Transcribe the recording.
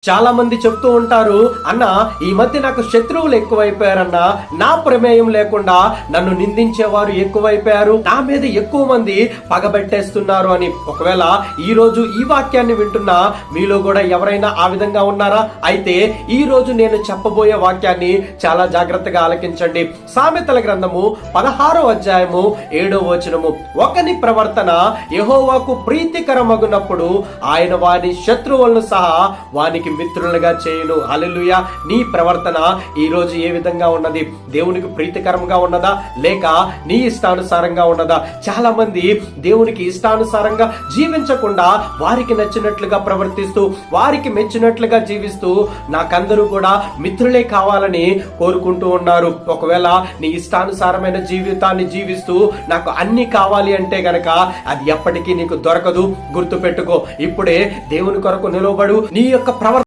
చాలా మంది చెప్తూ ఉంటారు, అన్న ఈ మధ్య నాకు శత్రువులు ఎక్కువైపోయారన్నా, నా ప్రమేయం లేకుండా నన్ను నిందించేవారు ఎక్కువైపోయారు, నా మీద ఎక్కువ మంది పగబెట్టేస్తున్నారు అని. ఒకవేళ ఈ రోజు ఈ వాక్యాన్ని వింటున్నా మీలో కూడా ఎవరైనా ఆ విధంగా ఉన్నారా? అయితే ఈ రోజు నేను చెప్పబోయే వాక్యాన్ని చాలా జాగ్రత్తగా ఆలకించండి. సామెతల గ్రంథము 16వ అధ్యాయము 7వ వచనము, ఒకని ప్రవర్తన యెహోవాకు ప్రీతికరమగునప్పుడు ఆయన వాని శత్రువులను సహా వానికి మిత్రులుగా చేయును. హల్లెలూయా. నీ ప్రవర్తన ఈ రోజు ఏ విధంగా ఉన్నది? దేవునికి ప్రీతికరంగా ఉన్నదా, లేక నీ ఇష్టానుసారంగా ఉన్నదా? చాలా మంది దేవునికి ఇష్టానుసారంగా జీవించకుండా వారికి నచ్చినట్లుగా ప్రవర్తిస్తూ, వారికి మెచ్చినట్లుగా జీవిస్తూ, నాకందరూ కూడా మిత్రులే కావాలని కోరుకుంటూ ఉన్నారు. ఒకవేళ నీ ఇష్టానుసారమైన జీవితాన్ని జీవిస్తూ నాకు అన్ని కావాలి అంటే గనక అది ఎప్పటికీ నీకు దొరకదు. గుర్తు పెట్టుకో. ఇప్పుడే దేవుని కొరకు నిలవబడు. నీ యొక్క ప్రవర్తన